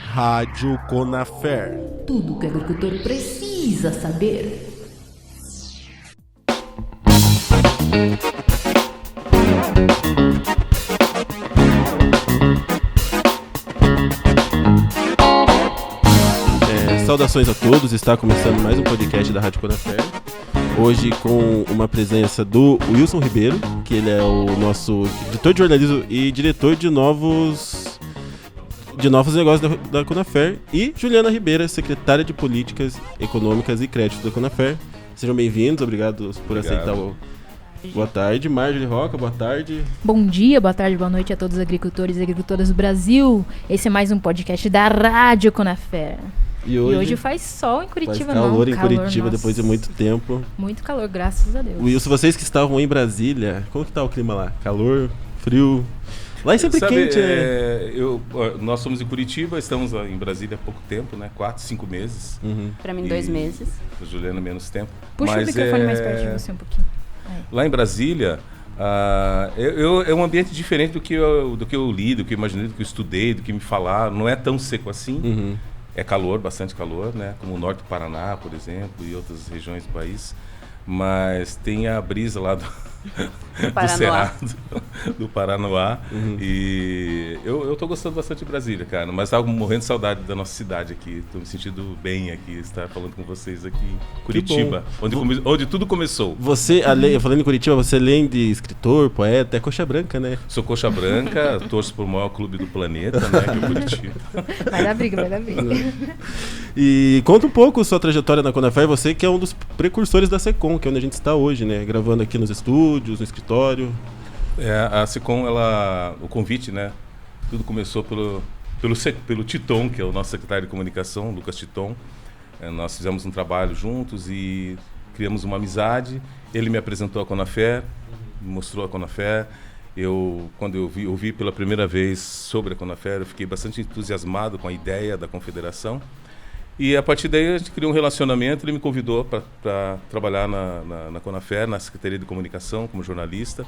Rádio Conafer. Tudo que o agricultor precisa saber. Saudações a todos, está começando mais um podcast da Rádio Conafer. Hoje com uma presença do Wilson Ribeiro, que ele é o nosso editor de jornalismo e diretor de novos negócios da Conafer, e Juliana Ribeira, secretária de Políticas Econômicas e Crédito da Conafer. Sejam bem-vindos, obrigado por aceitar o... Boa tarde, Marjorie Roca, boa tarde. Bom dia, boa tarde, boa noite a todos os agricultores e agricultoras do Brasil. Esse é mais um podcast da Rádio Conafer. E hoje faz sol em Curitiba, faz calor não? Em Curitiba, nossa, depois de muito tempo. Muito calor, graças a Deus. Wilson, vocês que estavam em Brasília, como que tá o clima lá? Calor, frio? Lá é sempre quente, né? Nós somos em Curitiba, estamos em Brasília há pouco tempo, né? 4, 5 meses. Uhum. Para mim, 2 meses. A Juliana, menos tempo. Puxa o microfone mais perto de você um pouquinho. Lá em Brasília, é um ambiente diferente do que eu li, do que eu imaginei, do que eu estudei, do que me falaram. Não é tão seco assim. Uhum. É calor, bastante calor, né? Como o norte do Paraná, por exemplo, e outras regiões do país. Mas tem a brisa lá do Cerrado, do Paranoá. Uhum. E eu tô gostando bastante de Brasília, cara. Mas tava morrendo de saudade da nossa cidade aqui. Tô me sentindo bem aqui, estar falando com vocês aqui em Curitiba, onde tudo começou. Você, falando em Curitiba, você além de escritor, poeta, é coxa branca, né? Sou coxa branca, torço pro maior clube do planeta, né? Que é o Curitiba. Vai dar briga. E conta um pouco sua trajetória na Conafer, você que é um dos precursores da SECOM, que é onde a gente está hoje, né? Gravando aqui nos estúdios, no escritório. A SECOM, o convite, né? Tudo começou pelo Titon, que é o nosso secretário de comunicação, Lucas Titon. Nós fizemos um trabalho juntos e criamos uma amizade. Ele me apresentou a Conafer, me mostrou a Conafer. Quando eu ouvi pela primeira vez sobre a Conafer, eu fiquei bastante entusiasmado com a ideia da confederação. E a partir daí a gente criou um relacionamento. Ele me convidou para trabalhar na Conafer, na Secretaria de Comunicação, como jornalista.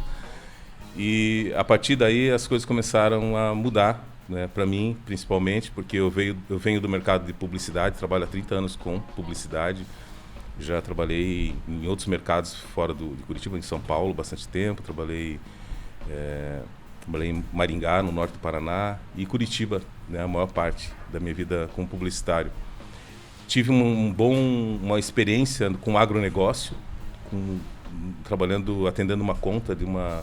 E a partir daí as coisas começaram a mudar, né, para mim, principalmente, porque eu venho do mercado de publicidade, trabalho há 30 anos com publicidade. Já trabalhei em outros mercados fora de Curitiba, em São Paulo, bastante tempo. Trabalhei em Maringá, no norte do Paraná, e Curitiba, né, a maior parte da minha vida como publicitário. Tive uma experiência com agronegócio, atendendo uma conta de uma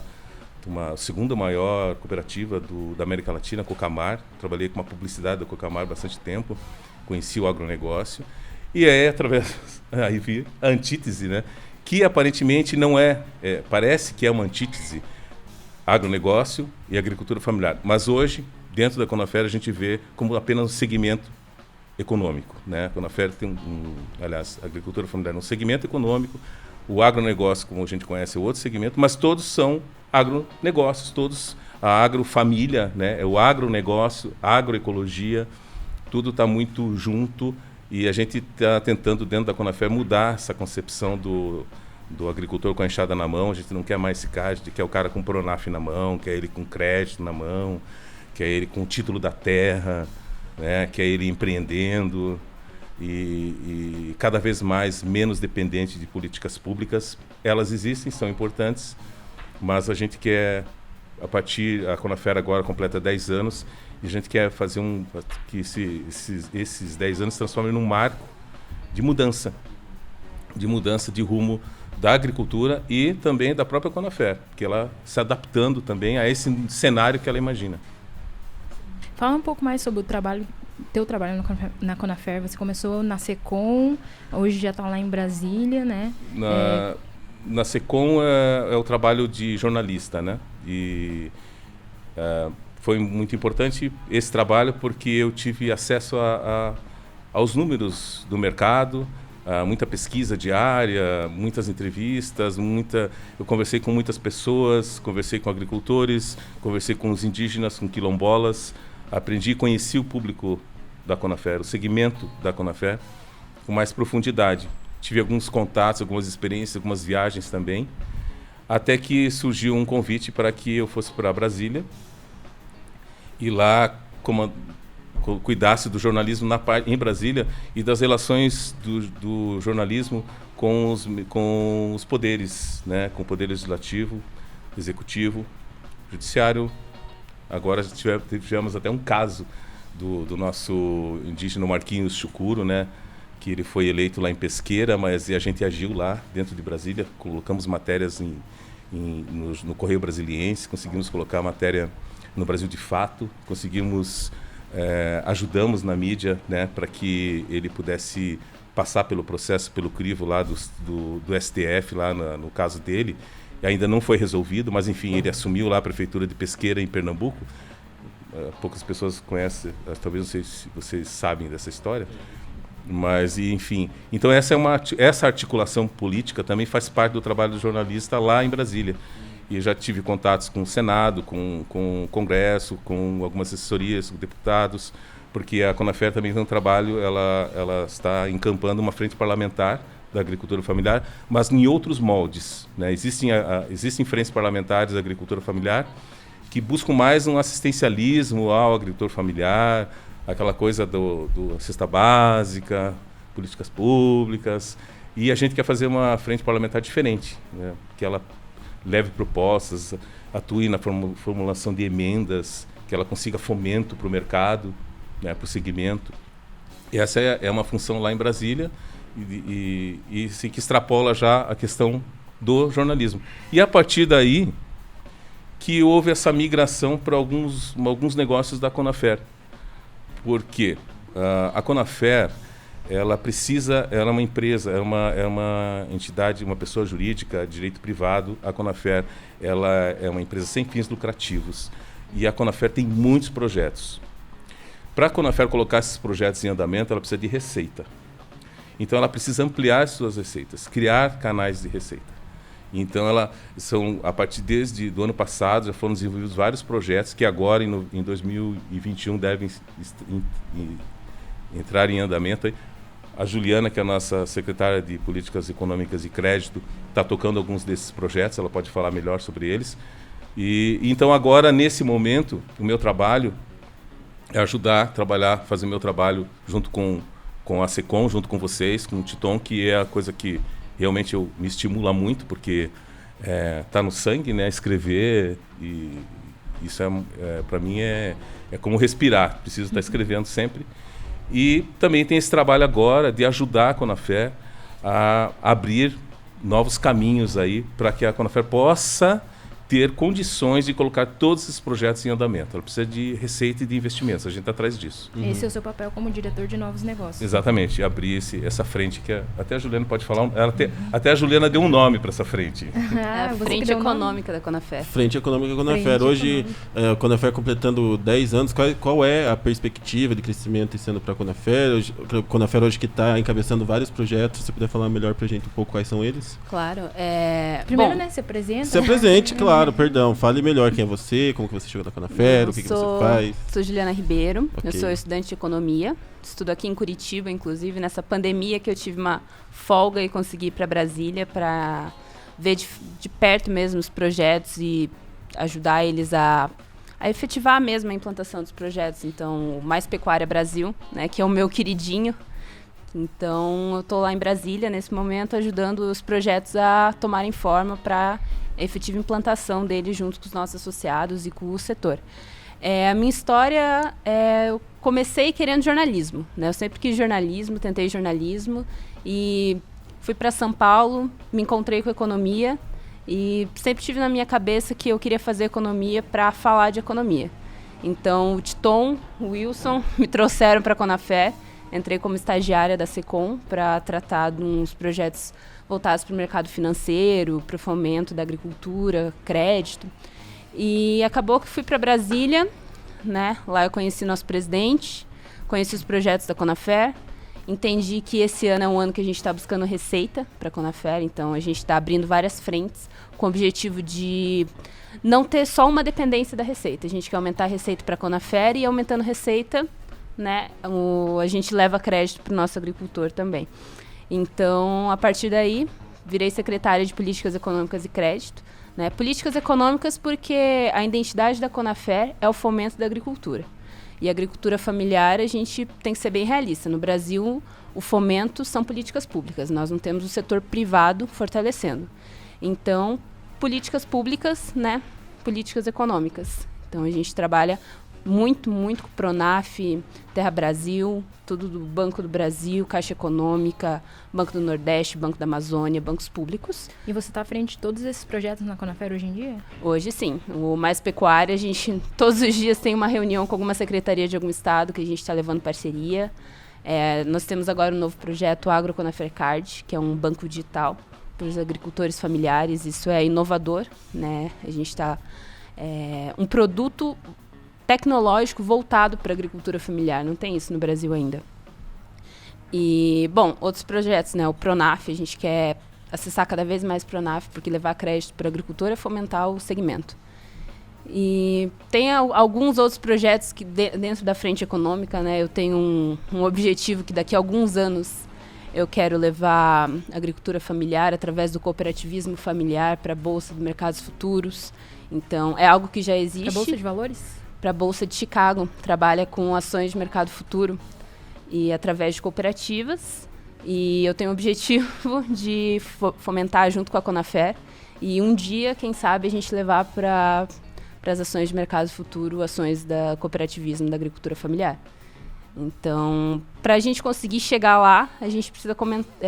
segunda maior cooperativa da América Latina, Cocamar. Trabalhei com uma publicidade da Cocamar há bastante tempo, conheci o agronegócio. E aí vi a antítese, né? Que aparentemente não parece que é uma antítese, agronegócio e agricultura familiar. Mas hoje, dentro da Conafer, a gente vê como apenas um segmento econômico, né? A Conafer tem a agricultura familiar é um segmento econômico, o agronegócio, como a gente conhece, é outro segmento, mas todos são agronegócios, todos a agrofamília, né? É o agronegócio, agroecologia, tudo está muito junto, e a gente está tentando, dentro da Conafer, mudar essa concepção do agricultor com a enxada na mão. A gente não quer mais esse caso de que é o cara com Pronaf na mão, quer ele com crédito na mão, quer ele com o título da terra, né, que é ele empreendendo e cada vez menos dependente de políticas públicas. Elas existem, são importantes, mas a gente quer, a Conafer agora completa 10 anos, e a gente quer fazer que esses 10 anos se transformem num marco de mudança de rumo da agricultura e também da própria Conafer, que ela se adaptando também a esse cenário que ela imagina. Fala um pouco mais sobre teu trabalho na Conafer. Você começou na SECOM, hoje já está lá em Brasília, né? Na SECOM é o trabalho de jornalista, né? E foi muito importante esse trabalho porque eu tive acesso aos números do mercado, muita pesquisa diária, muitas entrevistas, eu conversei com muitas pessoas, conversei com agricultores, conversei com os indígenas, com quilombolas. Aprendi e conheci o público da Conafer, o segmento da Conafer, com mais profundidade. tive alguns contatos, algumas experiências, algumas viagens também, até que surgiu um convite para que eu fosse para Brasília e lá cuidasse do jornalismo em Brasília e das relações do jornalismo com os poderes, né? Com o poder legislativo, executivo, judiciário. Agora tivemos até um caso do nosso indígena Marquinhos Chucuro, né? Que ele foi eleito lá em Pesqueira, mas a gente agiu lá dentro de Brasília, colocamos matérias no Correio Brasiliense, conseguimos colocar a matéria no Brasil de Fato, ajudamos na mídia, né, para que ele pudesse passar pelo processo, pelo crivo lá do STF, lá no caso dele. Ainda não foi resolvido, mas enfim, ele assumiu lá a prefeitura de Pesqueira, em Pernambuco. Poucas pessoas conhecem, talvez vocês sabem dessa história. Mas, enfim, então essa articulação política também faz parte do trabalho do jornalista lá em Brasília. E já tive contatos com o Senado, com o Congresso, com algumas assessorias, com deputados, porque a Conafer também tem um trabalho, ela está encampando uma frente parlamentar da agricultura familiar, mas em outros moldes, né? Existem frentes parlamentares da agricultura familiar que buscam mais um assistencialismo ao agricultor familiar, aquela coisa do cesta básica, políticas públicas, e a gente quer fazer uma frente parlamentar diferente, né? Que ela leve propostas, atue na formulação de emendas, que ela consiga fomento para o mercado, né, para o segmento. E essa é uma função lá em Brasília e sim, que extrapola já a questão do jornalismo. E a partir daí que houve essa migração para alguns negócios da Conafer. Porque a Conafer, ela é uma empresa, é uma entidade, uma pessoa jurídica de direito privado. A Conafer, ela é uma empresa sem fins lucrativos e a Conafer tem muitos projetos. Para a Conafer colocar esses projetos em andamento, ela precisa de receita. Então ela precisa ampliar as suas receitas, criar canais de receita. Então a partir desde do ano passado já foram desenvolvidos vários projetos que agora em 2021 devem entrar em andamento. A Juliana, que é a nossa secretária de Políticas Econômicas e Crédito, está tocando alguns desses projetos, ela pode falar melhor sobre eles. Então agora, nesse momento, o meu trabalho é fazer o meu trabalho junto com a SECOM, junto com vocês, com o Titon, que é a coisa que realmente me estimula muito, porque está no sangue, né, escrever, e isso para mim é como respirar, preciso estar escrevendo sempre. E também tem esse trabalho agora de ajudar a Conafer a abrir novos caminhos aí para que a Conafer possa ter condições de colocar todos esses projetos em andamento. Ela precisa de receita e de investimentos, a gente está atrás disso. Esse é o seu papel como diretor de novos negócios. Exatamente, abrir essa frente que até a Juliana pode falar, até a Juliana deu um nome para essa frente. A Frente Econômica da Conafer. Frente Econômica da Conafer. Hoje, a Conafer completando 10 anos, qual é a perspectiva de crescimento sendo para a Conafer? A Conafer hoje que está encabeçando vários projetos, se você puder falar melhor para a gente um pouco quais são eles? Claro. Primeiro, né, se apresenta. Se apresente, claro. Perdão, fale melhor quem é você, como que você chegou na Conafer, o que você faz. Sou Juliana Ribeiro, Okay. Eu sou estudante de economia, estudo aqui em Curitiba, inclusive nessa pandemia que eu tive uma folga e consegui ir para Brasília para ver de perto mesmo os projetos e ajudar eles a efetivar mesmo a implantação dos projetos. Então, o Mais Pecuária Brasil, né, que é o meu queridinho. Então, eu estou lá em Brasília nesse momento ajudando os projetos a tomarem forma para a efetiva implantação deles junto com os nossos associados e com o setor. A minha história, eu comecei querendo jornalismo, né? Eu sempre quis jornalismo, tentei jornalismo e fui para São Paulo, me encontrei com economia e sempre tive na minha cabeça que eu queria fazer economia para falar de economia. Então, o Titon, o Wilson me trouxeram para a Conafer, entrei como estagiária da SECOM para tratar de uns projetos voltados para o mercado financeiro, para o fomento da agricultura, crédito. E acabou que fui para Brasília, né? Lá eu conheci nosso presidente, conheci os projetos da Conafer, entendi que esse ano é um ano que a gente está buscando receita para a Conafer, então a gente está abrindo várias frentes com o objetivo de não ter só uma dependência da receita. A gente quer aumentar a receita para a Conafer e aumentando receita, né? A gente leva crédito para o nosso agricultor também. Então, a partir daí, virei secretária de Políticas Econômicas e Crédito. Né? Políticas econômicas porque a identidade da Conafer é o fomento da agricultura. E a agricultura familiar, a gente tem que ser bem realista. No Brasil, o fomento são políticas públicas. Nós não temos o setor privado fortalecendo. Então, políticas públicas, né? Políticas econômicas. Então, a gente trabalha muito com o Pronaf, Terra Brasil, tudo do Banco do Brasil, Caixa Econômica, Banco do Nordeste, Banco da Amazônia, bancos públicos. E você está à frente de todos esses projetos na Conafer hoje em dia? Hoje sim. O Mais Pecuária, a gente todos os dias tem uma reunião com alguma secretaria de algum estado que a gente está levando parceria. Nós temos agora um novo projeto, o Agro Conafer Card, que é um banco digital para os agricultores familiares. Isso é inovador, né? A gente está... um produto tecnológico voltado para a agricultura familiar. Não tem isso no Brasil ainda. E, bom, outros projetos, né? O Pronaf, a gente quer acessar cada vez mais Pronaf, porque levar crédito para a agricultura é fomentar o segmento. E tem alguns outros projetos que dentro da frente econômica, né? Eu tenho um objetivo que daqui a alguns anos eu quero levar a agricultura familiar através do cooperativismo familiar para a Bolsa de Mercados Futuros. Então, é algo que já existe. Para a Bolsa de Valores? Para a Bolsa de Chicago, trabalha com ações de mercado futuro e através de cooperativas. E eu tenho o objetivo de fomentar junto com a Conafer e um dia, quem sabe, a gente levar para as ações de mercado futuro, ações da cooperativismo da agricultura familiar. Então, para a gente conseguir chegar lá, a gente precisa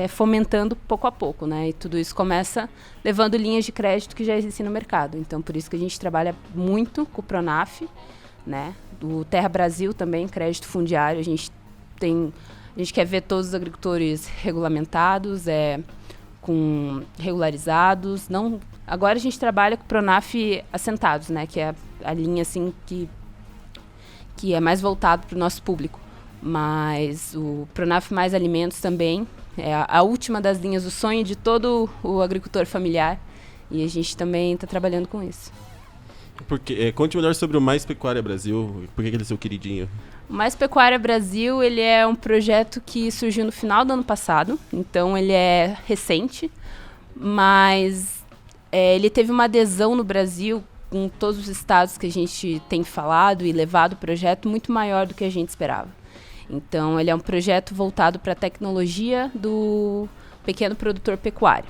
fomentando pouco a pouco, né? E tudo isso começa levando linhas de crédito que já existem no mercado. Então, por isso que a gente trabalha muito com o Pronaf, né? Do Terra Brasil também, crédito fundiário. A gente quer ver todos os agricultores regulamentados, regularizados. Não, agora a gente trabalha com o Pronaf assentados, né? Que é a linha assim que é mais voltado para o nosso público. Mas o Pronaf Mais Alimentos também é a última das linhas do sonho de todo o agricultor familiar. E a gente também está trabalhando com isso. Conte melhor sobre o Mais Pecuária Brasil. Por que ele é seu queridinho? O Mais Pecuária Brasil, ele é um projeto que surgiu no final do ano passado. Então, ele é recente. Mas ele teve uma adesão no Brasil, com todos os estados que a gente tem falado e levado o projeto, muito maior do que a gente esperava. Então, ele é um projeto voltado para a tecnologia do pequeno produtor pecuário.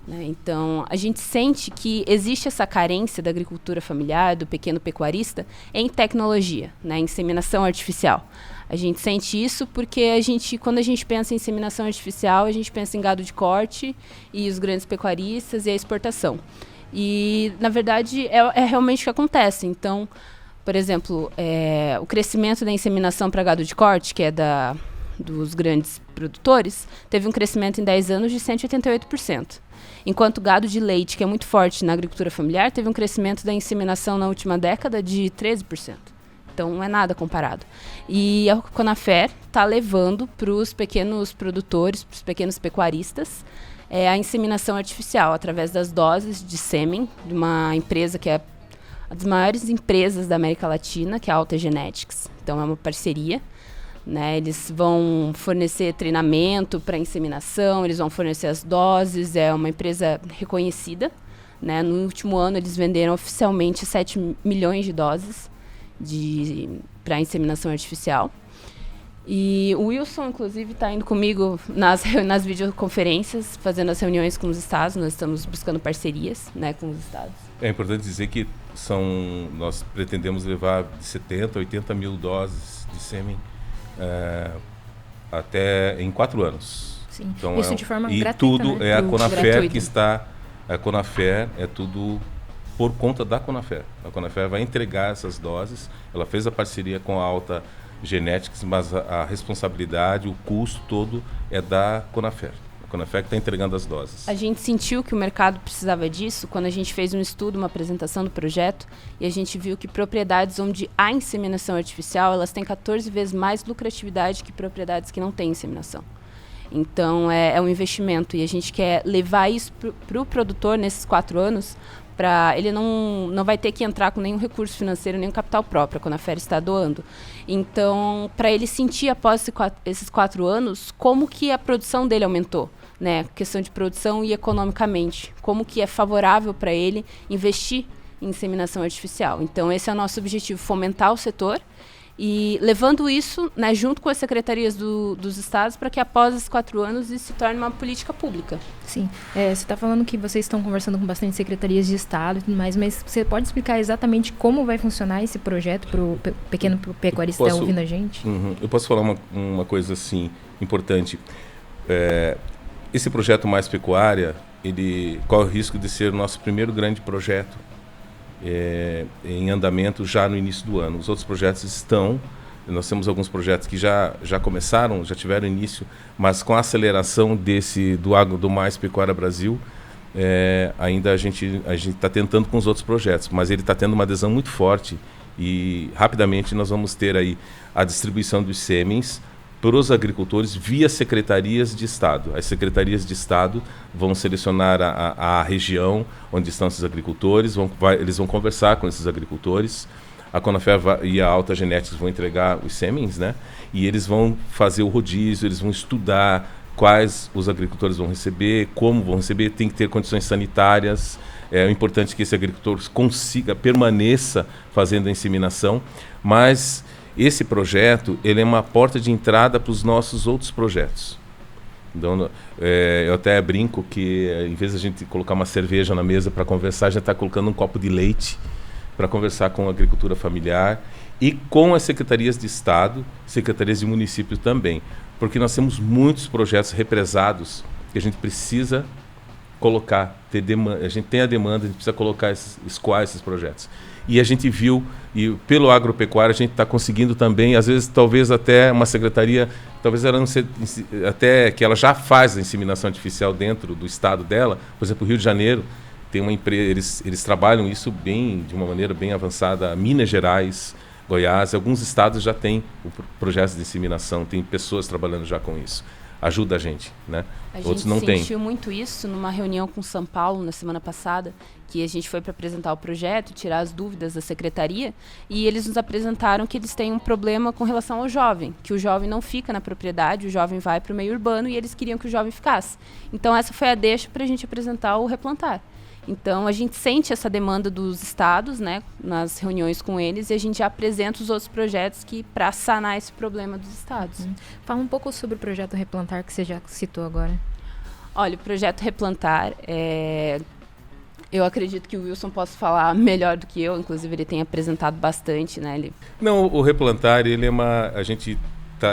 Né? Então, a gente sente que existe essa carência da agricultura familiar, do pequeno pecuarista, em tecnologia, né? Inseminação artificial. A gente sente isso porque quando a gente pensa em inseminação artificial, a gente pensa em gado de corte e os grandes pecuaristas e a exportação. E, na verdade, é realmente o que acontece. Então, por exemplo, o crescimento da inseminação para gado de corte, que é dos grandes produtores, teve um crescimento em 10 anos de 188%. Enquanto o gado de leite, que é muito forte na agricultura familiar, teve um crescimento da inseminação na última década de 13%. Então, não é nada comparado. E a Conafer está levando para os pequenos produtores, para os pequenos pecuaristas, a inseminação artificial, através das doses de sêmen de uma empresa que é uma das maiores empresas da América Latina, que é a Alta Genetics. Então, é uma parceria. Né? Eles vão fornecer treinamento para inseminação, eles vão fornecer as doses, é uma empresa reconhecida. Né? No último ano, eles venderam oficialmente 7 milhões de doses para inseminação artificial. E o Wilson, inclusive, está indo comigo nas videoconferências, fazendo as reuniões com os estados. Nós estamos buscando parcerias, né, com os estados. É importante dizer que nós pretendemos levar de 70 a 80 mil doses de sêmen até em 4 anos. Sim. Então, isso de forma gratuita, tudo, né? É a Conafer gratuito. Que está... A Conafer é tudo por conta da Conafer. A Conafer vai entregar essas doses. Ela fez a parceria com a Alta Genetics, mas a responsabilidade, o custo todo é da Conafer. A Conafer que está entregando as doses. A gente sentiu que o mercado precisava disso quando a gente fez um estudo, uma apresentação do projeto, e a gente viu que propriedades onde há inseminação artificial, elas têm 14 vezes mais lucratividade que propriedades que não têm inseminação. Então, é um investimento. E a gente quer levar isso para o produtor nesses 4 anos, para ele não vai ter que entrar com nenhum recurso financeiro, nenhum capital próprio, quando a Conafé está doando. Então, para ele sentir, após esses 4 anos, como que a produção dele aumentou, né? Questão de produção e economicamente. Como que é favorável para ele investir em inseminação artificial. Então, esse é o nosso objetivo, fomentar o setor e levando isso, né, junto com as secretarias dos estados, para que após esses 4 anos isso se torne uma política pública. Sim. Você está falando que vocês estão conversando com bastante secretarias de estado e tudo mais, mas você pode explicar exatamente como vai funcionar esse projeto para o pequeno pecuarista que está ouvindo a gente? Eu posso falar uma coisa assim importante. Esse projeto Mais Pecuária, ele corre o risco de ser o nosso primeiro grande projeto em andamento já no início do ano. Os outros projetos nós temos alguns projetos que já começaram, já tiveram início, mas com a aceleração do Mais Pecuária Brasil, ainda a gente está tentando com os outros projetos, mas ele está tendo uma adesão muito forte e rapidamente nós vamos ter aí a distribuição dos sêmens para os agricultores via secretarias de Estado. As secretarias de Estado vão selecionar a região onde estão esses agricultores, eles vão conversar com esses agricultores, a Conafé e a Alta Genética vão entregar os sêmens, né? E eles vão fazer o rodízio, eles vão estudar quais os agricultores vão receber, como vão receber, tem que ter condições sanitárias. É importante que esse agricultor permaneça fazendo a inseminação, mas esse projeto ele é uma porta de entrada para os nossos outros projetos. Então, eu até brinco que, em vez de a gente colocar uma cerveja na mesa para conversar, a gente está colocando um copo de leite para conversar com a agricultura familiar e com as secretarias de Estado, secretarias de município também. Porque nós temos muitos projetos represados que a gente precisa colocar, a gente tem a demanda, a gente precisa escoar esses projetos. E a gente viu, e pelo agropecuário a gente está conseguindo também, às vezes talvez até uma secretaria, talvez ela não seja, até que ela já faz a inseminação artificial dentro do estado dela, por exemplo, o Rio de Janeiro tem uma empresa, eles trabalham isso de uma maneira bem avançada, Minas Gerais, Goiás, alguns estados já têm projetos de inseminação, tem pessoas trabalhando já com isso. Ajuda a gente, né? Outros não têm. A gente sentiu muito isso numa reunião com São Paulo na semana passada, que a gente foi para apresentar o projeto, tirar as dúvidas da secretaria, e eles nos apresentaram que eles têm um problema com relação ao jovem, que o jovem não fica na propriedade, o jovem vai para o meio urbano e eles queriam que o jovem ficasse. Então essa foi a deixa para a gente apresentar o Replantar. Então, a gente sente essa demanda dos estados, né, nas reuniões com eles, e a gente já apresenta os outros projetos para sanar esse problema dos estados. Fala um pouco sobre o projeto Replantar, que você já citou agora. Olha, o projeto Replantar, eu acredito que o Wilson possa falar melhor do que eu, inclusive ele tem apresentado bastante, né? Não, o Replantar, a gente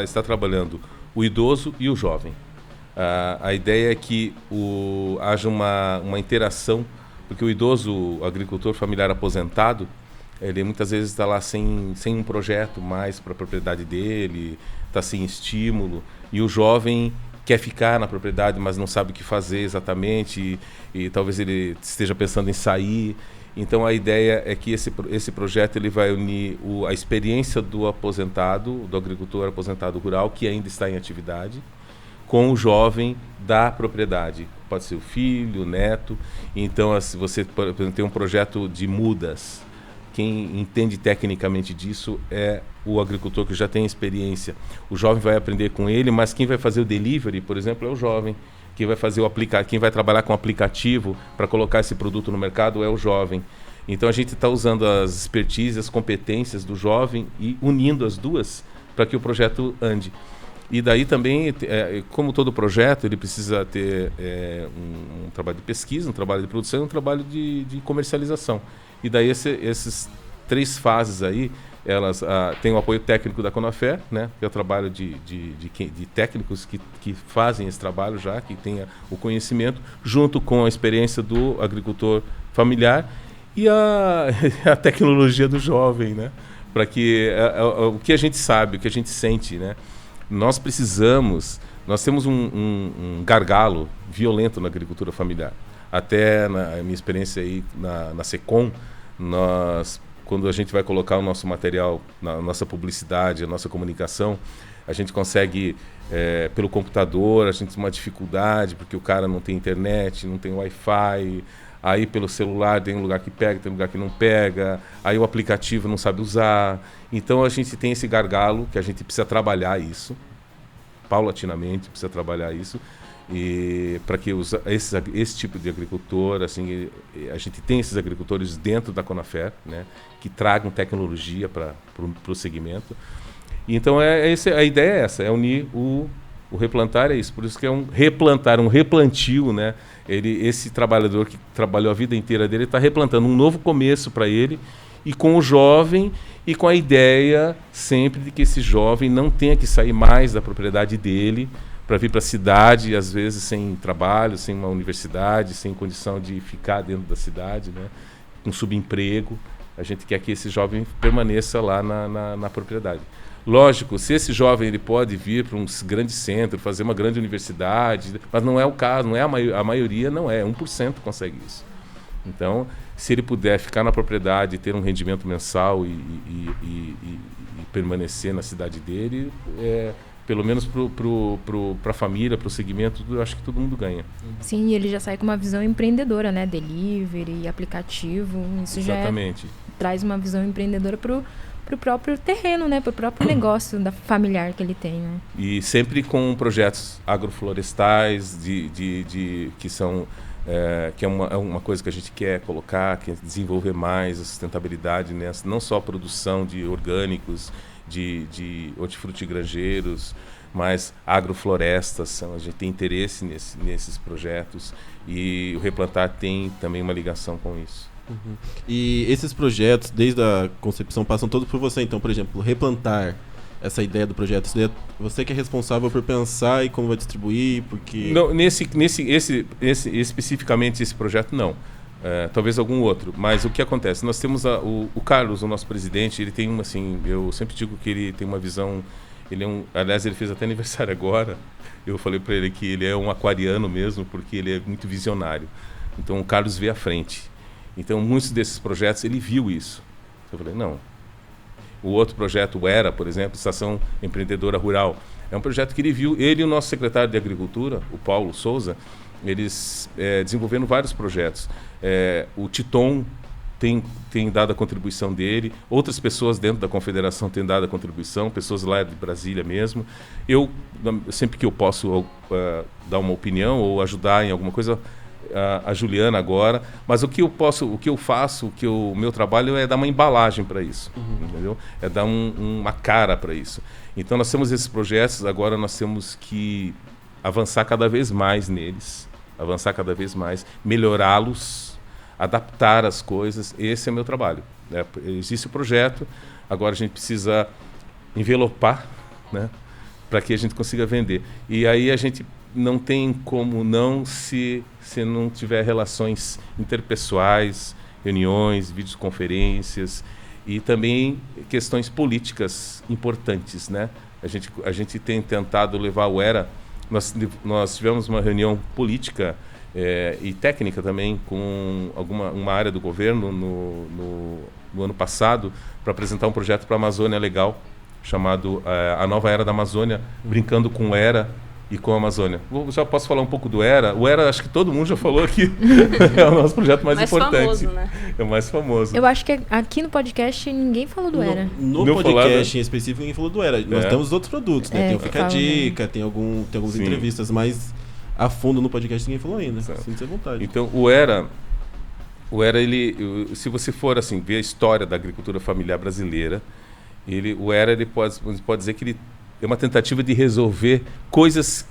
está trabalhando o idoso e o jovem. A ideia é que haja uma interação, porque o idoso, o agricultor familiar aposentado, ele muitas vezes está lá sem um projeto mais para a propriedade dele, está sem estímulo, e o jovem quer ficar na propriedade, mas não sabe o que fazer exatamente, e talvez ele esteja pensando em sair. Então a ideia é que esse projeto ele vai unir a experiência do agricultor aposentado rural, que ainda está em atividade, com o jovem da propriedade. Pode ser o filho, o neto. Então, se você, por exemplo, tem um projeto de mudas, quem entende tecnicamente disso é o agricultor que já tem experiência. O jovem vai aprender com ele, mas quem vai fazer o delivery, por exemplo, é o jovem. Quem vai trabalhar com o aplicativo para colocar esse produto no mercado é o jovem. Então, a gente está usando as expertises, as competências do jovem e unindo as duas para que o projeto ande. E daí também, como todo projeto, ele precisa ter um trabalho de pesquisa, um trabalho de produção e um trabalho de comercialização. E daí esses 3 fases aí, elas têm o apoio técnico da Conafé, né, que é o trabalho de técnicos que fazem esse trabalho já, que tem o conhecimento, junto com a experiência do agricultor familiar e a tecnologia do jovem, né, para que o que a gente sabe, o que a gente sente, né, nós temos um gargalo violento na agricultura familiar. Até na minha experiência aí na SECOM, nós quando a gente vai colocar o nosso material, na nossa publicidade, a nossa comunicação, a gente consegue, pelo computador, a gente tem uma dificuldade, porque o cara não tem internet, não tem Wi-Fi, aí pelo celular tem um lugar que pega, tem um lugar que não pega, aí o aplicativo não sabe usar. Então a gente tem esse gargalo que a gente precisa trabalhar isso, paulatinamente precisa trabalhar isso, e para que esse tipo de agricultor, assim, a gente tem esses agricultores dentro da Conafer, né, que tragam tecnologia para o segmento. E então a ideia é essa, é unir o replantar, é isso. Por isso que é um replantar, um replantio, né? Esse trabalhador que trabalhou a vida inteira dele está replantando um novo começo para ele, e com o jovem, e com a ideia sempre de que esse jovem não tenha que sair mais da propriedade dele para vir para a cidade, às vezes sem trabalho, sem uma universidade, sem condição de ficar dentro da cidade, né? Com subemprego. A gente quer que esse jovem permaneça lá na propriedade. Lógico, se esse jovem ele pode vir para um grande centro, fazer uma grande universidade, mas não é o caso, não é a maioria, não é, 1% consegue isso. Então, se ele puder ficar na propriedade, ter um rendimento mensal e permanecer na cidade dele, pelo menos para a família, para o segmento, eu acho que todo mundo ganha. Sim, e ele já sai com uma visão empreendedora, né? Delivery, aplicativo, isso Exatamente. Já traz uma visão empreendedora para o próprio terreno, né? Para o próprio negócio familiar que ele tem, né? E sempre com projetos agroflorestais, que são... que é uma coisa que a gente quer colocar, que é desenvolver mais a sustentabilidade, né? Não só a produção de orgânicos, de hortifrutigranjeiros, mas agroflorestas. A gente tem interesse nesses projetos, e o Replantar tem também uma ligação com isso. Uhum. E esses projetos, desde a concepção, passam todos por você. Então, por exemplo, Replantar, essa ideia do projeto, você que é responsável por pensar e como vai distribuir, porque... Não, especificamente esse projeto, não. Talvez algum outro. Mas o que acontece? Nós temos o Carlos, o nosso presidente, ele tem assim, eu sempre digo que ele tem uma visão... aliás, ele fez até aniversário agora. Eu falei para ele que ele é um aquariano mesmo, porque ele é muito visionário. Então, o Carlos vê à frente. Então, muitos desses projetos, ele viu isso. Eu falei, não. O outro projeto, o ERA, por exemplo, Estação Empreendedora Rural, é um projeto que ele viu. Ele e o nosso secretário de Agricultura, o Paulo Souza, eles desenvolveram vários projetos. O Titon tem dado a contribuição dele, outras pessoas dentro da confederação têm dado a contribuição, pessoas lá de Brasília mesmo. Eu, sempre que eu posso dar uma opinião ou ajudar em alguma coisa, a Juliana agora, mas o que eu faço, o meu trabalho é dar uma embalagem para isso, entendeu? É dar uma cara para isso. Então nós temos esses projetos, agora nós temos que avançar cada vez mais neles, melhorá-los, adaptar as coisas. Esse é o meu trabalho, né? Existe o projeto, agora a gente precisa envelopar, né, para que a gente consiga vender. E aí a gente não tem como não, se não tiver relações interpessoais, reuniões, videoconferências e também questões políticas importantes, né? A gente tem tentado levar o ERA. Nós tivemos uma reunião política e técnica também com uma área do governo no ano passado, para apresentar um projeto para a Amazônia Legal, chamado A Nova Era da Amazônia, brincando com o ERA e com a Amazônia. Já posso falar um pouco do ERA? O ERA, acho que todo mundo já falou aqui. É o nosso projeto mais importante. Famoso, né? É o mais famoso. Eu acho que aqui no podcast ninguém falou do ERA. No podcast em específico ninguém falou do ERA. Nós temos outros produtos, né? Tem o Fica a Dica, tem algumas entrevistas, mas a fundo no podcast ninguém falou ainda. Sinta-se à vontade. Então, o ERA, ele, se você for assim, ver a história da agricultura familiar brasileira, o ERA ele pode dizer que ele é uma tentativa de resolver coisas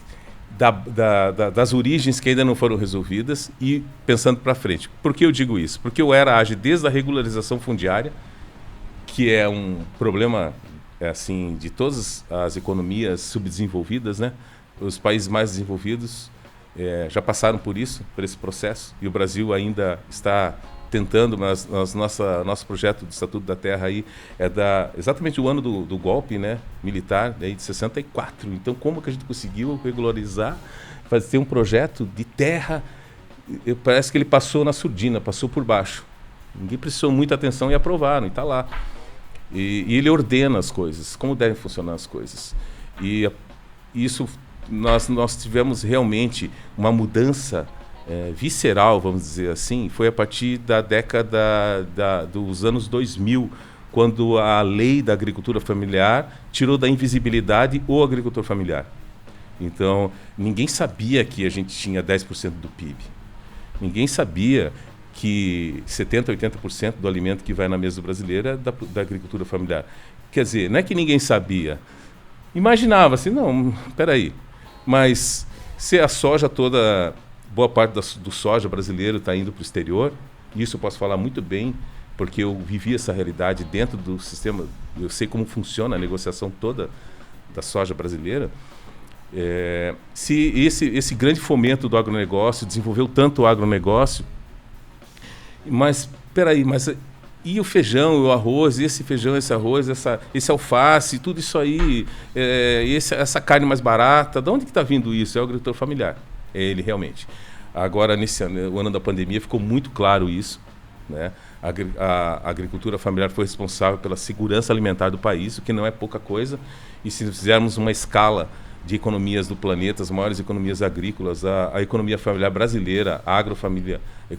das origens que ainda não foram resolvidas e pensando para frente. Por que eu digo isso? Porque o ERA age desde a regularização fundiária, que é um problema assim de todas as economias subdesenvolvidas, né? Os países mais desenvolvidos já passaram por esse processo, e o Brasil ainda está tentando, mas nosso projeto do Estatuto da Terra aí exatamente o ano do golpe, né, militar, aí de 64. Então, como que a gente conseguiu regularizar, fazer um projeto de terra? Parece que ele passou na surdina, passou por baixo. Ninguém prestou muita atenção e aprovaram, e está lá. E ele ordena as coisas, como devem funcionar as coisas. E isso, nós tivemos realmente uma mudança visceral, vamos dizer assim, foi a partir da década dos anos 2000, quando a lei da agricultura familiar tirou da invisibilidade o agricultor familiar. Então, ninguém sabia que a gente tinha 10% do PIB. Ninguém sabia que 70%, 80% do alimento que vai na mesa do brasileiro é da agricultura familiar. Quer dizer, não é que ninguém sabia. Imaginava-se, não, peraí, mas se a soja toda, boa parte do soja brasileiro está indo para o exterior, isso eu posso falar muito bem, porque eu vivi essa realidade dentro do sistema, eu sei como funciona a negociação toda da soja brasileira. Se esse grande fomento do agronegócio desenvolveu tanto o agronegócio, mas peraí, e o feijão, o arroz, esse feijão, esse arroz, esse alface, tudo isso aí, essa carne mais barata, de onde que está vindo isso? É o agricultor familiar, é ele realmente. Agora, nesse ano, o ano da pandemia, ficou muito claro isso, né? A agricultura familiar foi responsável pela segurança alimentar do país, o que não é pouca coisa, e se fizermos uma escala de economias do planeta, as maiores economias agrícolas, a economia familiar brasileira,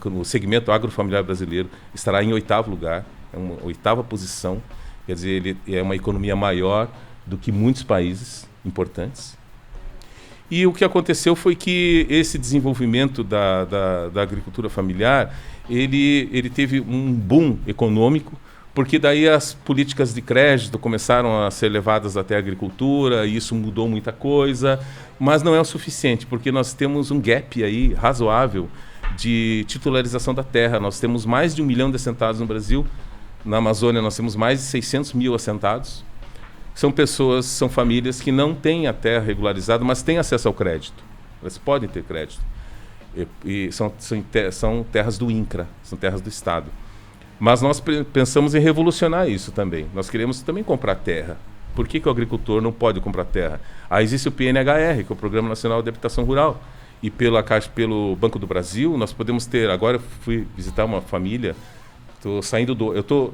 o segmento agrofamiliar brasileiro estará em 8º lugar, é uma 8ª posição, quer dizer, ele é uma economia maior do que muitos países importantes. E o que aconteceu foi que esse desenvolvimento da agricultura familiar, ele teve um boom econômico, porque daí as políticas de crédito começaram a ser levadas até a agricultura, e isso mudou muita coisa, mas não é o suficiente, porque nós temos um gap aí razoável de titularização da terra. Nós temos mais de 1 milhão de assentados no Brasil, na Amazônia nós temos mais de 600 mil assentados. São famílias que não têm a terra regularizada, mas têm acesso ao crédito. Elas podem ter crédito. E são terras do INCRA, são terras do Estado. Mas nós pensamos em revolucionar isso também. Nós queremos também comprar terra. Por que o agricultor não pode comprar terra? Aí existe o PNHR, que é o Programa Nacional de Habitação Rural. E pelo Banco do Brasil, nós podemos ter... Agora eu fui visitar uma família,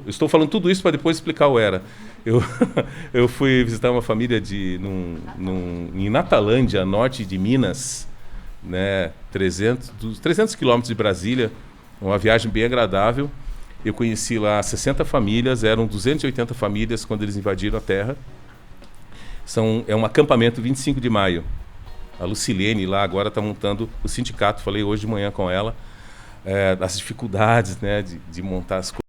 estou falando tudo isso para depois explicar o ERA. Eu fui visitar uma família em Natalândia, norte de Minas, né, 300 quilômetros de Brasília, uma viagem bem agradável. Eu conheci lá 60 famílias, eram 280 famílias quando eles invadiram a terra. É um acampamento 25 de maio. A Lucilene lá agora está montando o sindicato, falei hoje de manhã com ela, das dificuldades, né, de montar as coisas.